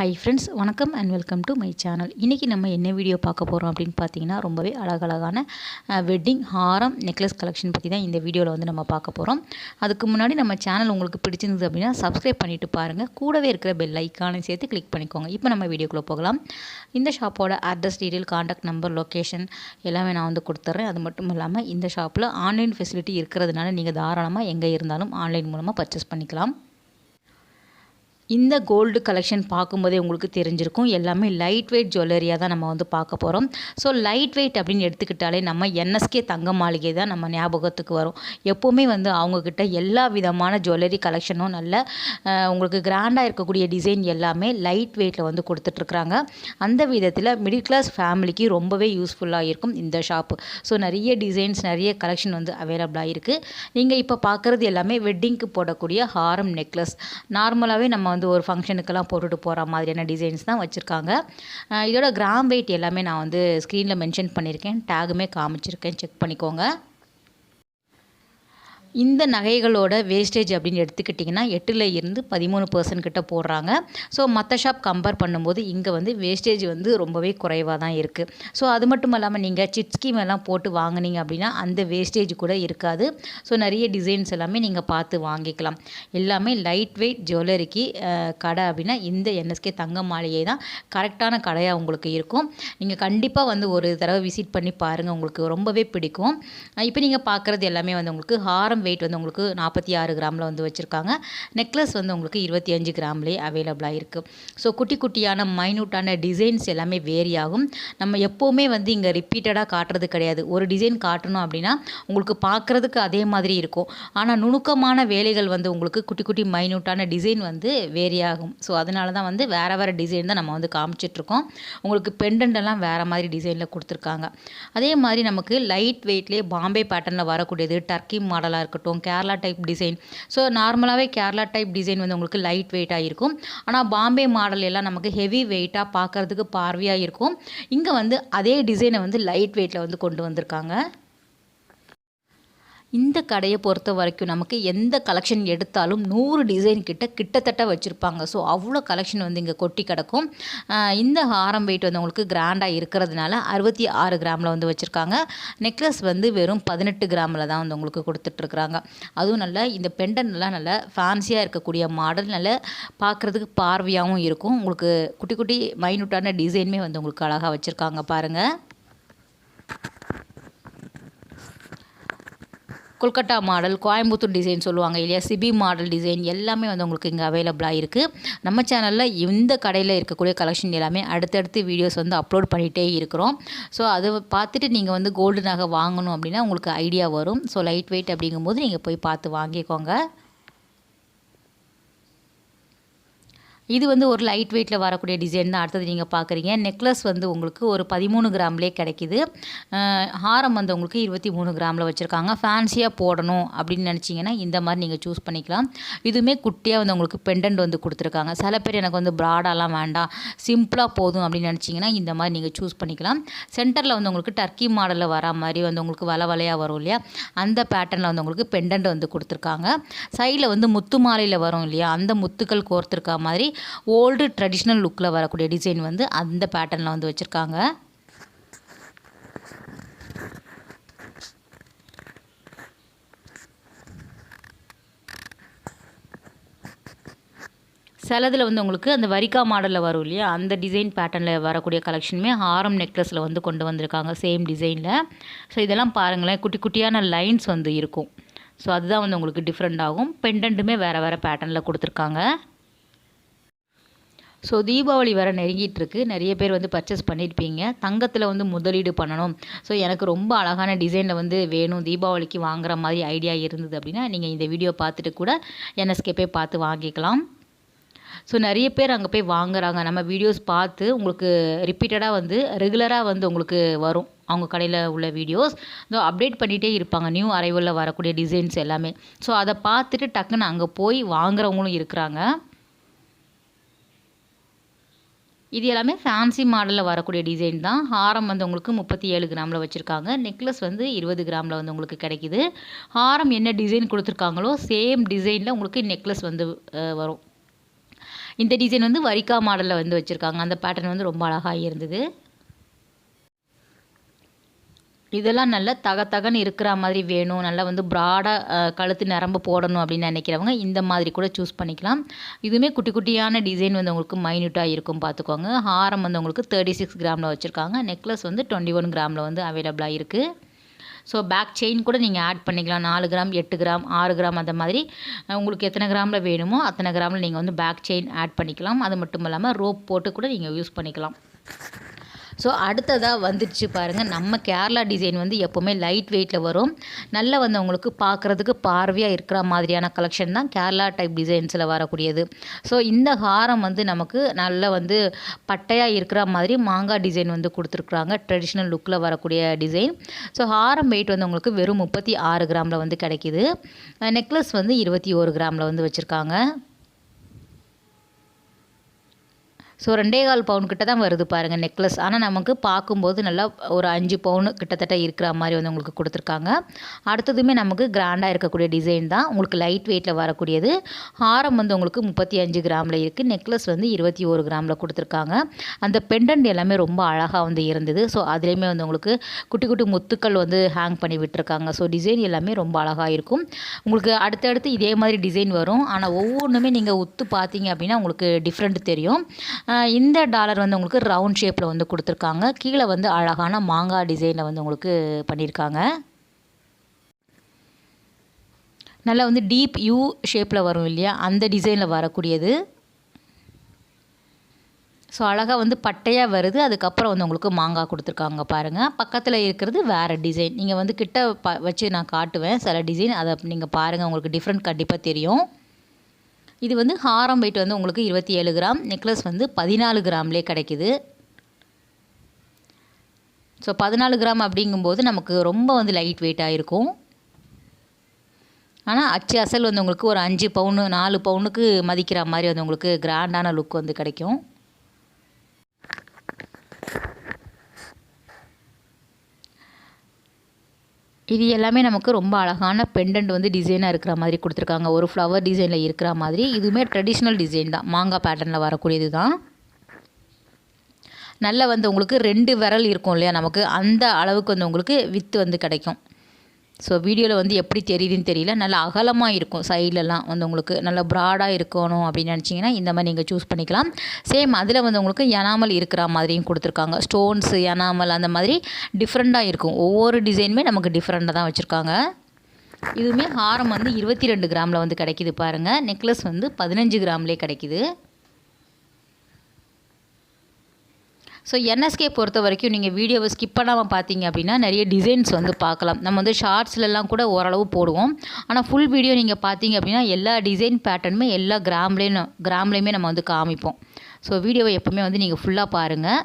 Hi friends, வணக்கம் and welcome to my channel. இன்றைக்கி நம்ம என்ன வீடியோ பார்க்க போகிறோம் அப்படின்னு பார்த்தீங்கன்னா, ரொம்பவே அழகழகான வெட்டிங் ஹாரம் நெக்லஸ் கலெக்ஷன் பற்றி தான் இந்த வீடியோவில் வந்து நம்ம பார்க்க போகிறோம். அதுக்கு முன்னாடி நம்ம சேனல் உங்களுக்கு பிடிச்சிருந்தது அப்படின்னா சப்ஸ்கிரைப் பண்ணிவிட்டு பாருங்கள். கூடவே இருக்கிற பெல் ஐக்கானையும் சேர்த்து கிளிக் பண்ணிக்கோங்க. இப்போ நம்ம வீடியோக்குள்ளே போகலாம். இந்த ஷாப்போட address detail, contact number, location எல்லாமே நான் வந்து கொடுத்துட்றேன். அது மட்டும் இல்லாமல் இந்த ஷாப்பில் ஆன்லைன் ஃபெசிலிட்டி இருக்கிறதுனால நீங்கள் தாராளமாக எங்கே இருந்தாலும் ஆன்லைன் மூலமாக பர்ச்சேஸ் பண்ணிக்கலாம். இந்த கோல்டு கலெக்ஷன் பார்க்கும்போதே உங்களுக்கு தெரிஞ்சிருக்கும், எல்லாமே லைட் வெயிட் ஜுவல்லரியாக தான் நம்ம வந்து பார்க்க போகிறோம். ஸோ லைட் வெயிட் அப்படின்னு எடுத்துக்கிட்டாலே நம்ம என்எஸ்கே தங்க மாளிகை தான் நம்ம ஞாபகத்துக்கு வரும். எப்போவுமே வந்து அவங்கக்கிட்ட எல்லா விதமான ஜுவல்லரி கலெக்ஷனும் நல்ல உங்களுக்கு கிராண்டாக இருக்கக்கூடிய டிசைன் எல்லாமே லைட் வெயிட்டில் வந்து கொடுத்துட்ருக்குறாங்க. அந்த விதத்தில் மிடில் கிளாஸ் ஃபேமிலிக்கு ரொம்பவே யூஸ்ஃபுல்லாக இருக்கும் இந்த ஷாப்பு. ஸோ நிறைய டிசைன்ஸ், நிறைய கலெக்ஷன் வந்து அவைலபிளாக இருக்குது. நீங்கள் இப்போ பார்க்குறது எல்லாமே வெட்டிங்க்கு போடக்கூடிய ஹாரம் நெக்லஸ். நார்மலாகவே நம்ம வந்து ஒரு ஃபங்க்ஷனுக்கெல்லாம் போட்டுட்டு போகிற மாதிரியான டிசைன்ஸ் தான் வச்சுருக்காங்க. இதோட கிராம் வெயிட் எல்லாமே நான் வந்து ஸ்க்ரீனில் மென்ஷன் பண்ணியிருக்கேன், டேகுமே காமிச்சிருக்கேன், செக் பண்ணிக்கோங்க. இந்த நகைகளோட வேஸ்டேஜ் அப்படின்னு எடுத்துக்கிட்டிங்கன்னா 8ல் இருந்து 13% கிட்ட போடுறாங்க. ஸோ மற்ற ஷாப் கம்பேர் பண்ணும்போது இங்கே வந்து வேஸ்டேஜ் வந்து ரொம்பவே குறைவாக தான் இருக்குது. ஸோ அது மட்டும் இல்லாமல் நீங்கள் சிட் ஸ்கீம் எல்லாம் போட்டு வாங்கினீங்க அப்படின்னா அந்த வேஸ்டேஜ் கூட இருக்காது. ஸோ நிறைய டிசைன்ஸ் எல்லாமே நீங்கள் பார்த்து வாங்கிக்கலாம். எல்லாமே லைட் வெயிட் ஜுவல்லரிக்கு கடை அப்படின்னா இந்த என்எஸ்கே தங்க மாளிகை தான் கரெக்டான கடையாக உங்களுக்கு இருக்கும். நீங்கள் கண்டிப்பாக வந்து ஒரு தடவை விசிட் பண்ணி பாருங்கள், உங்களுக்கு ரொம்பவே பிடிக்கும். இப்போ நீங்கள் பார்க்குறது எல்லாமே வந்து உங்களுக்கு ஹாரம் வெயிட் வந்து உங்களுக்கு 46 கிராமில் வந்து வச்சுருக்காங்க. நெக்லஸ் வந்து உங்களுக்கு 25 கிராம்லேயே அவைலபிளாக இருக்குது. ஸோ குட்டி குட்டியான மைனூட்டான டிசைன்ஸ் எல்லாமே வேரி ஆகும். நம்ம எப்போவுமே வந்து இங்கே ரிப்பீட்டடாக காட்டுறது கிடையாது. ஒரு டிசைன் காட்டணும் அப்படின்னா உங்களுக்கு பார்க்குறதுக்கு அதே மாதிரி இருக்கும். ஆனால் நுணுக்கமான வேலைகள் வந்து உங்களுக்கு குட்டி குட்டி மைனூட்டான டிசைன் வந்து வேரி ஆகும். ஸோ அதனால தான் வந்து வேறு வேறு டிசைன் தான் நம்ம வந்து காமிச்சிட்ருக்கோம். உங்களுக்கு பெண்டன்டெல்லாம் வேறு மாதிரி டிசைனில் கொடுத்துருக்காங்க. அதே மாதிரி நமக்கு லைட் வெயிட்லேயே பாம்பே பேட்டர்னில் வரக்கூடியது, டர்க்கி மாடலாக இருக்கட்டும், கேரளா டைப் டிசைன். ஸோ நார்மலாகவே கேரளா டைப் டிசைன் வந்து உங்களுக்கு லைட் வெயிட்டாக இருக்கும். ஆனால் பாம்பே மாடல் எல்லாம் நமக்கு ஹெவி வெயிட்டாக பார்க்குறதுக்கு பார்வையாக இருக்கும். இங்கே வந்து அதே டிசைனை வந்து லைட் வெயிட்டில் வந்து கொண்டு வந்திருக்காங்க. இந்த கடையை பொறுத்த வரைக்கும் நமக்கு எந்த கலெக்ஷன் எடுத்தாலும் 100 டிசைன் கிட்டத்தட்ட வச்சுருப்பாங்க. ஸோ அவ்வளோ கலெக்ஷன் வந்து இங்கே கொட்டி கிடக்கும். இந்த ஹாரம் வெயிட் வந்து உங்களுக்கு கிராண்டாக இருக்கிறதுனால 66 கிராமில் வந்து வச்சுருக்காங்க. நெக்லஸ் வந்து வெறும் 18 கிராமில் தான் வந்து உங்களுக்கு கொடுத்துட்ருக்குறாங்க. அதுவும் நல்ல இந்த பெண்டன்ட்லாம் நல்ல ஃபேன்சியாக இருக்கக்கூடிய மாடல், நல்ல பார்க்குறதுக்கு பார்வையாகவும் இருக்கும். உங்களுக்கு குட்டி குட்டி மைனூட்டான டிசைனுமே வந்து உங்களுக்கு அழகாக வச்சுருக்காங்க பாருங்கள். கொல்கட்டா மாடல், கோயம்புத்தூர் டிசைன் சொல்லுவாங்க இல்லையா, சிபி மாடல் டிசைன் எல்லாமே வந்து உங்களுக்கு இங்கே அவைலபிளாக இருக்குது. நம்ம சேனலில் இந்த கடையில் இருக்கக்கூடிய கலெக்ஷன் எல்லாமே அடுத்தடுத்து வீடியோஸ் வந்து அப்லோட் பண்ணிகிட்டே இருக்கிறோம். ஸோ அதை பார்த்துட்டு நீங்கள் வந்து கோல்டு நகை வாங்கணும் அப்படின்னா உங்களுக்கு ஐடியா வரும். ஸோ லைட் வெயிட் அப்படிங்கும்போது நீங்கள் போய் பார்த்து வாங்கிக்கோங்க. இது வந்து ஒரு லைட் வெயிட்டில் வரக்கூடிய டிசைன் தான் அடுத்தது நீங்கள் பார்க்குறீங்க. நெக்லஸ் வந்து உங்களுக்கு ஒரு 13 கிராம்லேயே கிடைக்கிது. ஹாரம் வந்து உங்களுக்கு 23 கிராமில் வச்சுருக்காங்க. ஃபேன்சியாக போடணும் அப்படின்னு நினச்சிங்கன்னா இந்த மாதிரி நீங்கள் சூஸ் பண்ணிக்கலாம். இதுவுமே குட்டியாக வந்து உங்களுக்கு பெண்டன்ட் வந்து கொடுத்துருக்காங்க. சில பேர் எனக்கு வந்து ப்ராடாலாம் வேண்டாம், சிம்பிளாக போதும் அப்படின்னு நினச்சிங்கன்னா இந்த மாதிரி நீங்கள் சூஸ் பண்ணிக்கலாம். சென்டரில் வந்து உங்களுக்கு டர்க்கி மாடலில் வர மாதிரி வந்து உங்களுக்கு வலையாக வரும் இல்லையா, அந்த பேட்டர்னில் வந்து உங்களுக்கு பெண்டன்ட் வந்து கொடுத்துருக்காங்க. சைடில் வந்து முத்து மாலையில் வரும் இல்லையா, அந்த முத்துக்கள் கோர்த்துருக்க மாதிரி ஓல்டு ட்ரெடிஷ்னல் லுக்கில் வரக்கூடிய டிசைன் வந்து அந்த பேட்டர்னில் வந்து வச்சுருக்காங்க. சிலதில் வந்து உங்களுக்கு அந்த வரிக்கா மாடலில் வரும் இல்லையா, அந்த டிசைன் பேட்டர்னில் வரக்கூடிய கலெக்ஷனுமே ஹாரம் நெக்லஸில் வந்து கொண்டு வந்திருக்காங்க, சேம் டிசைனில். ஸோ இதெல்லாம் பாருங்களேன், குட்டி குட்டியான லைன்ஸ் வந்து இருக்கும். ஸோ அதுதான் வந்து உங்களுக்கு டிஃப்ரெண்ட் ஆகும். பெண்டன்ட்டுமே வேறு பேட்டர்னில் கொடுத்துருக்காங்க. ஸோ தீபாவளி வேறு நெருங்கிட்டுருக்கு. நிறைய பேர் வந்து பர்ச்சேஸ் பண்ணியிருப்பீங்க. தங்கத்தில் வந்து முதலீடு பண்ணணும், ஸோ எனக்கு ரொம்ப அழகான டிசைனில் வந்து வேணும், தீபாவளிக்கு வாங்குற மாதிரி ஐடியா இருந்தது அப்படின்னா நீங்கள் இந்த வீடியோ பார்த்துட்டு கூட என்எஸ்கே போய் பார்த்து வாங்கிக்கலாம். ஸோ நிறைய பேர் அங்கே போய் வாங்குறாங்க. நம்ம வீடியோஸ் பார்த்து உங்களுக்கு ரிப்பீட்டடாக வந்து ரெகுலராக வந்து உங்களுக்கு வரும் அவங்க கடையில் உள்ள வீடியோஸ். இதோ அப்டேட் பண்ணிகிட்டே இருப்பாங்க, நியூ அரைவலில் வரக்கூடிய டிசைன்ஸ் எல்லாமே. ஸோ அதை பார்த்துட்டு டக்குன்னு அங்கே போய் வாங்குறவங்களும் இருக்கிறாங்க. இது எல்லாமே ஃபேன்சி மாடலில் வரக்கூடிய டிசைன் தான். ஹாரம் வந்து உங்களுக்கு 37 கிராமில் வச்சுருக்காங்க. நெக்லஸ் வந்து 20 கிராமில் வந்து உங்களுக்கு கிடைக்கிது. ஹாரம் என்ன டிசைன் கொடுத்துருக்காங்களோ சேம் டிசைனில் உங்களுக்கு நெக்லஸ் வந்து வரும். இந்த டிசைன் வந்து வரிக்கா மாடலில் வந்து வச்சுருக்காங்க. அந்த பேட்டர்ன் வந்து ரொம்ப அழகாக இருந்தது. இதெல்லாம் நல்லா தகன்னு இருக்கிற மாதிரி வேணும், நல்லா வந்து ப்ராடாக கழுத்து நரம்பு போடணும் அப்படின்னு நினைக்கிறவங்க இந்த மாதிரி கூட சூஸ் பண்ணிக்கலாம். இதுவுமே குட்டி குட்டியான டிசைன் வந்து உங்களுக்கு மைன்யூட்டாக இருக்கும் பார்த்துக்கோங்க. ஹாரம் வந்து உங்களுக்கு 36 கிராமில் வச்சுருக்காங்க. நெக்லஸ் வந்து 21 கிராமில் வந்து அவைலபிளாக இருக்குது. ஸோ பேக் செயின் கூட நீங்கள் ஆட் பண்ணிக்கலாம். 4 கிராம், 8 கிராம், 6 கிராம் அந்த மாதிரி உங்களுக்கு எத்தனை கிராமில் வேணுமோ அத்தனை கிராமில் நீங்கள் வந்து பேக் செயின் ஆட் பண்ணிக்கலாம். அது மட்டும் இல்லாமல் ரோப் போட்டு கூட நீங்கள் யூஸ் பண்ணிக்கலாம். ஸோ அடுத்ததாக வந்துடுச்சு பாருங்கள், நம்ம கேரளா டிசைன் வந்து எப்போவுமே லைட் வெயிட்டில் வரும். நல்லா வந்து உங்களுக்கு பார்க்குறதுக்கு பார்வையாக இருக்கிற மாதிரியான கலெக்ஷன் தான் கேரளா டைப் டிசைன்ஸில் வரக்கூடியது. ஸோ இந்த ஹாரம் வந்து நமக்கு நல்லா வந்து பட்டையாக இருக்கிற மாதிரி மாங்காய் டிசைன் வந்து கொடுத்துருக்குறாங்க. ட்ரெடிஷ்னல் லுக்கில் வரக்கூடிய டிசைன். ஸோ ஹாரம் வெயிட் வந்து உங்களுக்கு வெறும் 36 கிராமில் வந்து கிடைக்கிது. நெக்லஸ் வந்து 21 கிராமில் வந்து வச்சுருக்காங்க. ஸோ 2.25 பவுன் கிட்ட தான் வருது பாருங்கள் நெக்லஸ். ஆனால் நமக்கு பார்க்கும்போது நல்லா ஒரு 5 பவுன் கிட்டத்தட்ட இருக்கிற மாதிரி வந்து உங்களுக்கு கொடுத்துருக்காங்க. அடுத்ததுமே நமக்கு கிராண்டாக இருக்கக்கூடிய டிசைன் தான், உங்களுக்கு லைட் வெயிட்டில் வரக்கூடியது. ஹாரம் வந்து உங்களுக்கு 35 கிராமில் இருக்குது. நெக்லஸ் வந்து 21 கிராமில் கொடுத்துருக்காங்க. அந்த பெண்டன்ட் எல்லாமே ரொம்ப அழகாக வந்து இருந்தது. ஸோ அதுலேயுமே வந்து உங்களுக்கு குட்டி குட்டி முத்துக்கள் வந்து ஹேங் பண்ணி விட்டுருக்காங்க. ஸோ டிசைன் எல்லாமே ரொம்ப அழகாக இருக்கும். உங்களுக்கு அடுத்தடுத்து இதே மாதிரி டிசைன் வரும். ஆனால் ஒவ்வொன்றுமே நீங்கள் உத்து பார்த்தீங்க அப்படின்னா உங்களுக்கு டிஃப்ரெண்ட் தெரியும். இந்த டாலர் வந்து உங்களுக்கு ரவுண்ட் ஷேப்பில் வந்து கொடுத்துருக்காங்க. கீழே வந்து அழகான மாங்காய் டிசைனில் வந்து உங்களுக்கு பண்ணியிருக்காங்க. நல்லா வந்து டீப் யூ ஷேப்பில் வரும் இல்லையா, அந்த டிசைனில் வரக்கூடியது. ஸோ அழகாக வந்து பட்டையாக வருது. அதுக்கப்புறம் வந்து உங்களுக்கு மாங்காய் கொடுத்துருக்காங்க பாருங்கள். பக்கத்தில் இருக்கிறது வேறு டிசைன். நீங்கள் வந்து கிட்ட வச்சு நான் காட்டுவேன் சில டிசைன், அதை நீங்கள் பாருங்கள், உங்களுக்கு டிஃப்ரெண்ட் கண்டிப்பாக தெரியும். இது வந்து ஹாரம் வெயிட் வந்து உங்களுக்கு 27 கிராம். நெக்லஸ் வந்து 14 கிராம்லேயே கிடைக்கிது. ஸோ 14 கிராம் அப்படிங்கும்போது நமக்கு ரொம்ப வந்து லைட் வெயிட்டாக இருக்கும். ஆனால் அச்சு அசல் வந்து உங்களுக்கு ஒரு 5 பவுன் 4 பவுனுக்கு மதிக்கிற மாதிரி வந்து உங்களுக்கு கிராண்டான லுக் வந்து கிடைக்கும். இது எல்லாமே நமக்கு ரொம்ப அழகான பெண்டன்ட் வந்து டிசைனாக இருக்கிற மாதிரி கொடுத்துருக்காங்க. ஒரு ஃப்ளவர் டிசைனில் இருக்கிற மாதிரி. இதுவுமே ட்ரெடிஷ்னல் டிசைன் தான், மாங்காய் பேட்டர்னில் வரக்கூடியது தான். நல்லா வந்து உங்களுக்கு 2 விரல் இருக்கும் இல்லையா, நமக்கு அந்த அளவுக்கு வந்து உங்களுக்கு வித்து வந்து கிடைக்கும். ஸோ வீடியோவில் வந்து எப்படி தெரியுதுன்னு தெரியல, நல்லா அகலமாக இருக்கும். சைட்லலாம் வந்து உங்களுக்கு நல்லா ப்ராடாக இருக்கணும் அப்படின்னு நினச்சிங்கன்னா இந்த மாதிரி நீங்கள் சூஸ் பண்ணிக்கலாம். சேம் அதில் வந்து உங்களுக்கு எனாமல் இருக்கிற மாதிரியும் கொடுத்துருக்காங்க. ஸ்டோன்ஸு, எனாமல் அந்த மாதிரி டிஃப்ரெண்ட்டாக இருக்கும். ஒவ்வொரு டிசைனுமே நமக்கு டிஃப்ரெண்ட்டாக தான் வச்சுருக்காங்க. இதுவுமே ஹாரம் வந்து 22 கிராமில் வந்து கிடைக்கிது பாருங்கள். நெக்லஸ் வந்து 15 கிராம்லேயே கிடைக்கிது. ஸோ என்எஸ்கே பொறுத்த வரைக்கும் நீங்கள் வீடியோவை ஸ்கிப் பண்ணாமல் பார்த்தீங்க அப்படின்னா நிறைய டிசைன்ஸ் வந்து பார்க்கலாம். நம்ம வந்து ஷார்ட்ஸ்லலாம் கூட ஓரளவு போடுவோம். ஆனால் ஃபுல் வீடியோ நீங்கள் பார்த்தீங்க அப்படின்னா எல்லா டிசைன் பேட்டர்னுமே எல்லா கிராம்லேயுமே நம்ம வந்து காமிப்போம். ஸோ வீடியோவை எப்போவுமே வந்து நீங்கள் ஃபுல்லாக பாருங்கள்.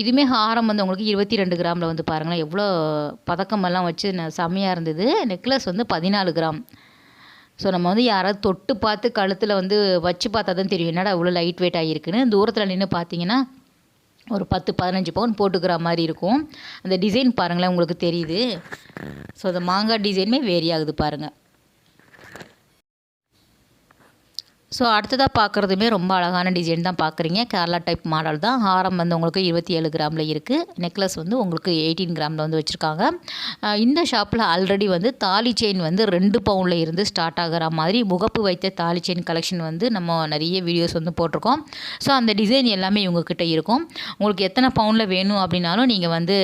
இதுவுமே ஹாரம் வந்து உங்களுக்கு 22 கிராமில் வந்து பாருங்களேன், எவ்வளோ பதக்கமெல்லாம் வச்சு செம்மையாக இருந்தது. நெக்லஸ் வந்து 14 கிராம். ஸோ நம்ம வந்து யாராவது தொட்டு பார்த்து கழுத்தில் வந்து வச்சு பார்த்தா தான் தெரியும் என்னடா இவ்வளோ லைட் வெயிட் ஆகியிருக்குன்னு. தூரத்தில் நின்று பார்த்தீங்கன்னா ஒரு 10-15 பவுன் போட்டுக்கிற மாதிரி இருக்கும். அந்த டிசைன் பாருங்களேன், உங்களுக்கு தெரியுது. ஸோ அந்த மாங்காய் டிசைனுமே வேரி ஆகுது பாருங்கள். ஸோ அடுத்ததாக பார்க்குறதுமே ரொம்ப அழகான டிசைன் தான் பார்க்குறீங்க. கேரளா டைப் மாடல் தான். ஹாரம் வந்து உங்களுக்கு 27 கிராமில் இருக்குது. நெக்லஸ் வந்து உங்களுக்கு 18 கிராமில் வந்து வச்சுருக்காங்க. இந்த ஷாப்பில் ஆல்ரெடி வந்து தாலி செயின் வந்து 2 பவுனில் இருந்து ஸ்டார்ட் ஆகிற மாதிரி முகப்பு வைத்த தாலி செயின் கலெக்ஷன் வந்து நம்ம நிறைய வீடியோஸ் வந்து போட்டிருக்கோம். ஸோ அந்த டிசைன் எல்லாமே இவங்கக்கிட்ட இருக்கும். உங்களுக்கு எத்தனை பவுனில் வேணும் அப்படின்னாலும் நீங்கள் வந்து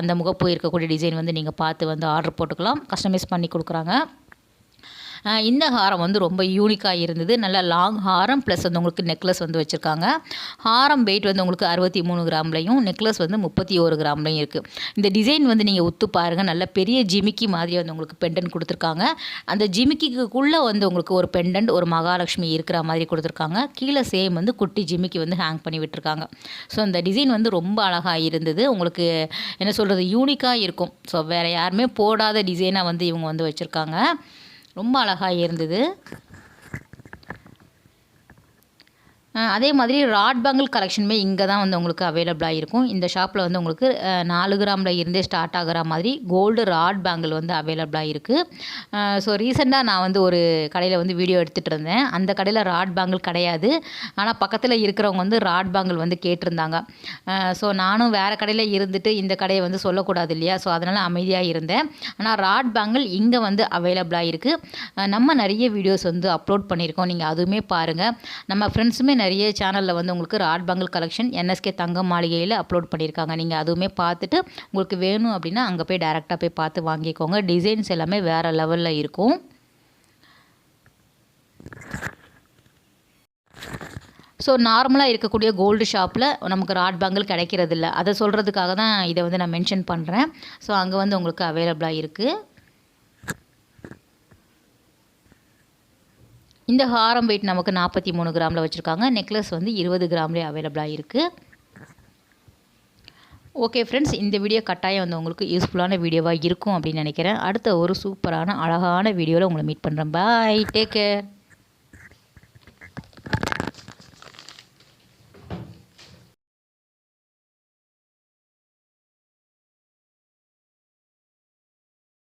அந்த முகப்பு இருக்கக்கூடிய டிசைன் வந்து நீங்கள் பார்த்து வந்து ஆர்டர் போட்டுக்கலாம். கஸ்டமைஸ் பண்ணி கொடுக்குறாங்க. இந்த ஹாரம் வந்து ரொம்ப யூனிக்காக இருந்தது. நல்லா லாங் ஹாரம் ப்ளஸ் வந்து உங்களுக்கு நெக்லஸ் வந்து வச்சுருக்காங்க. ஹாரம் வெயிட் வந்து உங்களுக்கு 63 கிராம்லையும் நெக்லஸ் வந்து 31 கிராம்லையும் இருக்குது. இந்த டிசைன் வந்து நீங்கள் உத்து பாருங்கள், நல்ல பெரிய ஜிமிக்கி மாதிரி வந்து உங்களுக்கு பெண்டன்ட் கொடுத்துருக்காங்க. அந்த ஜிமிக்கிக்குள்ளே வந்து உங்களுக்கு ஒரு பெண்டன்ட், ஒரு மகாலட்சுமி இருக்கிற மாதிரி கொடுத்துருக்காங்க. கீழே சேம் வந்து குட்டி ஜிமிக்கி வந்து ஹேங் பண்ணி விட்டுருக்காங்க. ஸோ அந்த டிசைன் வந்து ரொம்ப அழகாக இருந்தது. உங்களுக்கு என்ன சொல்கிறது, யூனிக்காக இருக்கும். ஸோ வேறு யாருமே போடாத டிசைனாக வந்து இவங்க வந்து வச்சுருக்காங்க. ரொம்ப அழகாக இருந்தது. அதே மாதிரி ராட் பேங்கிள் கலெக்ஷனுமே இங்கே தான் வந்து உங்களுக்கு அவைலபிளாக இருக்கும். இந்த ஷாப்பில் வந்து உங்களுக்கு 4 கிராமில் இருந்தே ஸ்டார்ட் ஆகிற மாதிரி கோல்டு ராட் பேங்கிள் வந்து அவைலபிளாக இருக்குது. ஸோ ரீசெண்டாக நான் வந்து ஒரு கடையில் வந்து வீடியோ எடுத்துகிட்டு இருந்தேன். அந்த கடையில் ராட் பேங்கிள் கிடையாது. ஆனால் பக்கத்தில் இருக்கிறவங்க வந்து ராட் பேங்கிள் வந்து கேட்டிருந்தாங்க. ஸோ நானும் வேறு கடையில் இருந்துட்டு இந்த கடையை வந்து சொல்லக்கூடாது இல்லையா, ஸோ அதனால் அமைதியாக இருந்தேன். ஆனால் ராட் பேங்கிள் இங்கே வந்து அவைலபிளாக இருக்குது. நம்ம நிறைய வீடியோஸ் வந்து அப்லோட் பண்ணியிருக்கோம், நீங்கள் அதுவுமே பாருங்கள். நம்ம ஃப்ரெண்ட்ஸுமே நிறைய சேனலில் வந்து உங்களுக்கு ராட் பேங்கிள் கலெக்ஷன் NSK தங்க மாளிகையில் அப்லோட் பண்ணியிருக்காங்க. நீங்கள் அதுவுமே பார்த்துட்டு உங்களுக்கு வேணும் அப்படின்னா அங்கே போய் டைரெக்டாக போய் பார்த்து வாங்கிக்கோங்க. டிசைன்ஸ் எல்லாமே வேறு லெவலில் இருக்கும். ஸோ நார்மலாக இருக்கக்கூடிய கோல்டு ஷாப்பில் நமக்கு ராட் பேங்கிள் கிடைக்கிறதில்ல. அதை சொல்கிறதுக்காக தான் இதை வந்து நான் மென்ஷன் பண்ணுறேன். ஸோ அங்கே வந்து உங்களுக்கு அவைலபிளாக இருக்குது. இந்த ஹாரம் வெயிட் நமக்கு 43 கிராமில் வச்சுருக்காங்க. நெக்லஸ் வந்து 20 கிராம்லேயே அவைலபிளாக இருக்குது. ஓகே ஃப்ரெண்ட்ஸ், இந்த வீடியோ கட்டாயம் வந்து உங்களுக்கு யூஸ்ஃபுல்லான வீடியோவாக இருக்கும் அப்படின்னு நினைக்கிறேன். அடுத்த ஒரு சூப்பரான அழகான வீடியோவில் உங்களை மீட் பண்ணுறேன். பாய், டேக் கேர்.